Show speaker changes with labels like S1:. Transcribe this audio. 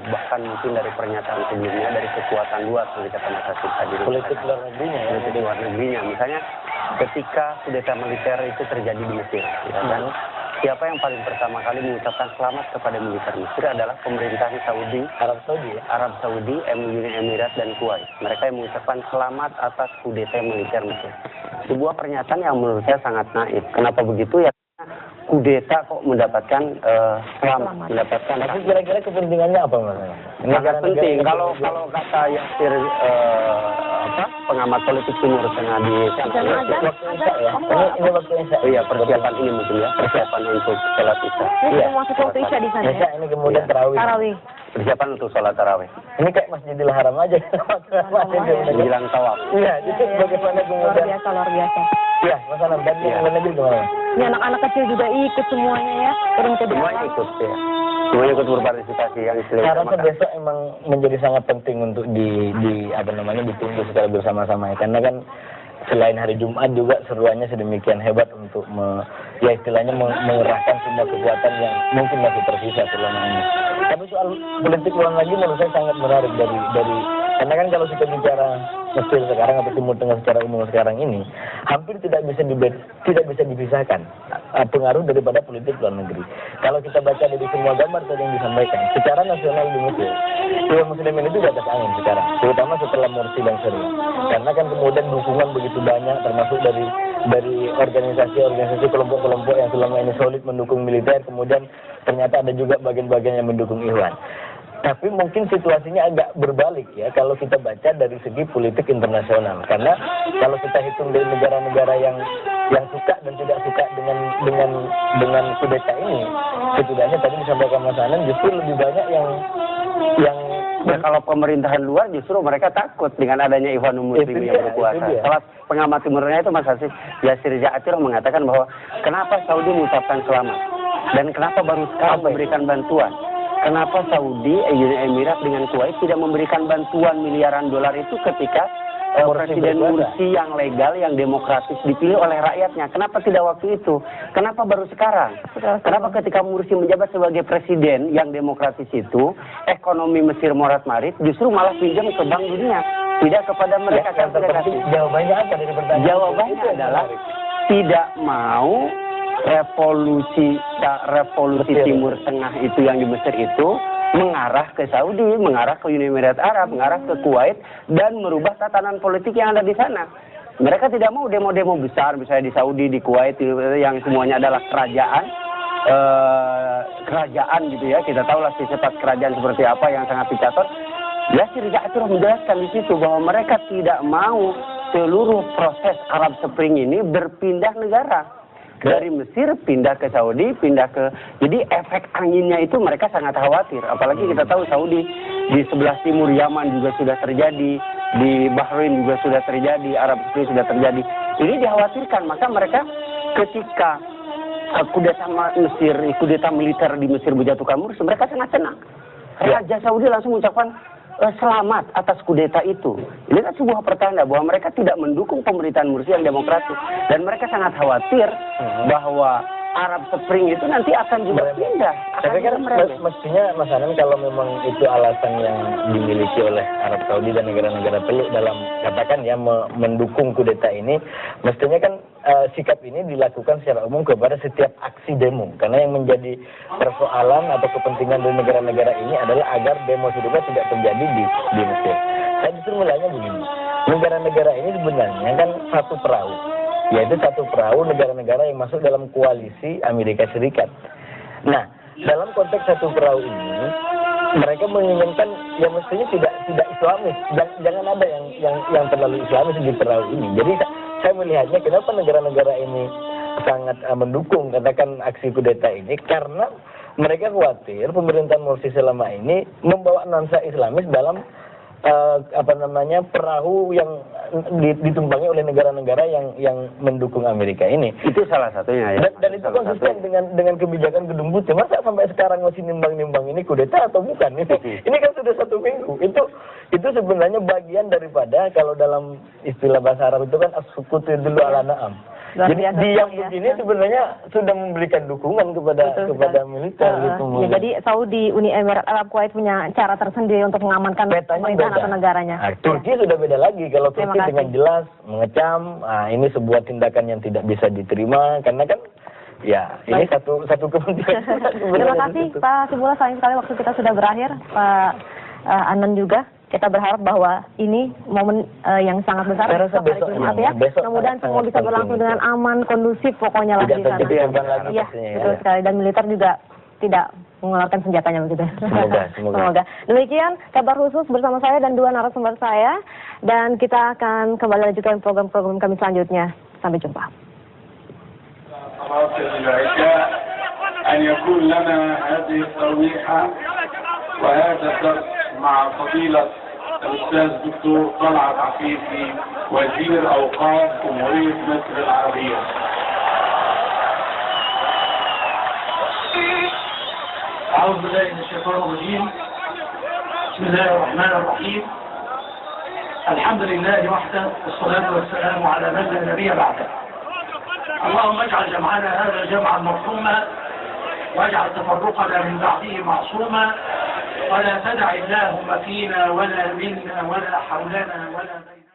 S1: bahkan mungkin dari pernyataan sebelumnya, dari kekuatan luar seperti kata Mas Hasib tadi.
S2: Politik luar negerinya ya.
S1: Politik luar negerinya. Misalnya ketika kudeta militer itu terjadi di Mesir, ya kan? Siapa yang paling pertama kali mengucapkan selamat kepada militer Mesir adalah pemerintahan Saudi, Arab Saudi, Uni Emirat dan Kuwait. Mereka yang mengucapkan selamat atas kudeta militer Mesir. Sebuah pernyataan yang menurut saya sangat naif. Kenapa begitu ya? Kudeta kok mendapatkan selamat, mendapatkan.
S2: Tapi kira-kira kepentingannya apa Mas?
S1: Sangat penting. Kalau kata Yasir pengamat politik Timur Tengah di sana.
S2: Ini waktu Isya.
S1: Oh iya, persiapan ini mungkin ya, persiapan untuk sholat Isya.
S3: Iya, masuk waktu Isya di sana.
S2: Isya ini kemudian tarawih.
S1: Persiapan untuk sholat tarawih.
S2: Ini kayak Masjidil Haram aja.
S1: Menjelang tawaf.
S2: Iya, itu bagaimana kemudian?
S3: Luar biasa.
S2: Iya, Mas Anam, dan yang lain gimana?
S3: Ini anak-anak kecil juga ikut semuanya ya, turun ke
S1: Semuanya
S3: jalan.
S1: ikut ya. Semuanya ikut berpartisipasi yang istilahnya.
S2: Saya rasa besok emang menjadi sangat penting untuk ditunggu secara bersama-sama ya. Karena kan selain hari Jumat juga seruannya sedemikian hebat untuk istilahnya mengerahkan semua kekuatan yang mungkin masih tersisa selama ini. Tapi soal politik luar negeri menurut saya sangat menarik dari karena kan kalau kita bicara Mesir sekarang atau Timur Tengah secara umum sekarang ini hampir tidak bisa dipisahkan pengaruh daripada politik luar negeri. Kalau kita baca dari semua gambar tadi yang disampaikan, secara nasional di Mesir, kaum muslimin itu di atas angin sekarang, terutama setelah Morsi dan Syria. Karena kan kemudian dukungan begitu banyak, termasuk dari organisasi kelompok-kelompok yang selama ini solid mendukung militer, kemudian ternyata ada juga bagian-bagian yang mendukung Ikhwan. Tapi mungkin situasinya agak berbalik ya kalau kita baca dari segi politik internasional. Karena kalau kita hitung dari negara-negara yang suka dan tidak suka dengan kudeta ini, setidaknya tadi disampaikan Mas Anand justru lebih banyak yang
S1: kalau pemerintahan luar justru mereka takut dengan adanya Ikhwanul Muslimin yang berkuasa. Salah pengamat Timur Tengah itu Mas Yasir Ja'atir mengatakan bahwa kenapa Saudi mengucapkan selamat dan kenapa baru sekarang memberikan bantuan. Kenapa Saudi, Uni Emirat dengan Kuwait tidak memberikan bantuan miliaran dolar itu ketika Presiden Mursi yang legal, yang demokratis dipilih oleh rakyatnya? Kenapa tidak waktu itu? Kenapa baru sekarang? Kenapa ketika Mursi menjabat sebagai presiden yang demokratis itu, ekonomi Mesir morat-marit justru malah pinjam ke Bank Dunia, tidak kepada mereka?
S2: Jawabannya apa dari pertanyaan?
S1: Jawabannya adalah tidak mau revolusi Timur Tengah itu yang di Mesir itu mengarah ke Saudi, mengarah ke Uni Emirat Arab, mengarah ke Kuwait dan merubah tatanan politik yang ada di sana. Mereka tidak mau demo-demo besar misalnya di Saudi, di Kuwait yang semuanya adalah kerajaan gitu ya. Kita tahulah sifat kerajaan seperti apa yang sangat dicatut. Yasir Ja'atir menjelaskan di situ bahwa mereka tidak mau seluruh proses Arab Spring ini berpindah negara. Dari Mesir pindah ke Saudi, jadi efek anginnya itu mereka sangat khawatir. Apalagi kita tahu Saudi di sebelah timur Yaman juga sudah terjadi, di Bahrain juga sudah terjadi, Arab Spring sudah terjadi. Ini dikhawatirkan, maka mereka ketika kudeta militer di Mesir menjatuhkan Mursi, mereka sangat senang. Raja Saudi langsung mengucapkan selamat atas kudeta itu. Ini kan sebuah pertanda bahwa mereka tidak mendukung pemerintahan Mursi yang demokratis. Dan mereka sangat khawatir bahwa Arab Spring itu nanti akan juga pindah.
S2: Tapi kan mestinya Mas Anand kalau memang itu alasan yang dimiliki oleh Arab Saudi dan negara-negara teluk dalam katakan ya mendukung kudeta ini, mestinya kan sikap ini dilakukan secara umum kepada setiap aksi demo. Karena yang menjadi persoalan atau kepentingan dari negara-negara ini adalah agar demo serupa tidak terjadi di Mesir. Saya justru melihatnya begini, negara-negara ini sebenarnya kan satu perahu, yaitu satu perahu negara-negara yang masuk dalam koalisi Amerika Serikat. Nah, dalam konteks satu perahu ini, mereka menginginkan yang mestinya tidak Islamis, jangan ada yang terlalu Islamis di perahu ini. Jadi saya melihatnya kenapa negara-negara ini sangat mendukung katakan aksi kudeta ini, karena mereka khawatir pemerintahan Mursi selama ini membawa nuansa Islamis dalam perahu yang ditumpangi oleh negara-negara yang mendukung Amerika ini.
S1: Itu salah satunya ya.
S2: Dan itu konsisten dengan kebijakan Gedung Putih. Masa sampai sekarang masih nimbang-nimbang ini kudeta atau bukan? Ini kan sudah 1 minggu. Itu sebenarnya bagian daripada kalau dalam istilah bahasa Arab itu kan as-sukutu dulu ala na'am.
S3: Luar
S2: Jadi
S3: biasa
S2: diam
S3: sekali ya.
S2: begini sebenarnya sudah memberikan dukungan kepada
S3: Betul
S2: kepada
S3: sekali.
S2: militer gitu.
S3: Ya, jadi Saudi, Uni Emirat Arab, Kuwait punya cara tersendiri untuk mengamankan
S2: Petanya
S3: pemerintahan
S2: beda.
S3: atau negaranya.
S2: Nah, Turki sudah beda lagi. Kalau
S3: Terima
S2: Turki
S3: kasih.
S2: dengan jelas mengecam, ini sebuah tindakan yang tidak bisa diterima karena kan ya ini
S3: Baik.
S2: satu kepentingan.
S3: Terima kasih Pak Simula, sayang sekali waktu kita sudah berakhir. Pak Anan juga. Kita berharap bahwa ini momen yang sangat besar
S2: Saya rasa
S3: hari
S2: besok
S3: Jumat
S2: ini,
S3: ya.
S2: besok
S3: Mudah-mudahan semua
S2: sangat
S3: bisa
S2: penting
S3: berlangsung
S2: itu.
S3: dengan aman, kondusif pokoknya lah
S2: Tidak
S3: di sana.
S2: terjadi korban lagi
S3: Iya,
S2: pastinya ya.
S3: betul sekali. Dan militer juga tidak mengeluarkan senjatanya begitu.
S2: Semoga.
S3: Demikian kabar khusus bersama saya dan dua narasumber saya. Dan kita akan kembali lanjutkan program-program kami selanjutnya. Sampai jumpa.
S4: أن يكون لنا هذه الترويحة وهذا الدرس مع فضيلة الأستاذ الدكتور طلعت عفيفي وزير أوقاف جمهورية مصر العربية. أعوذ بالله من الشيطان الرجيم. بسم الله الرحمن الرحيم. الحمد لله وحده والصلاة والسلام على من لا نبي بعده. اللهم اجعل جمعنا هذا جمعا مرحوما واجعل تفرقنا من بعده معصوما ولا تدع اللهم فينا ولا منا ولا حولنا ولا بيننا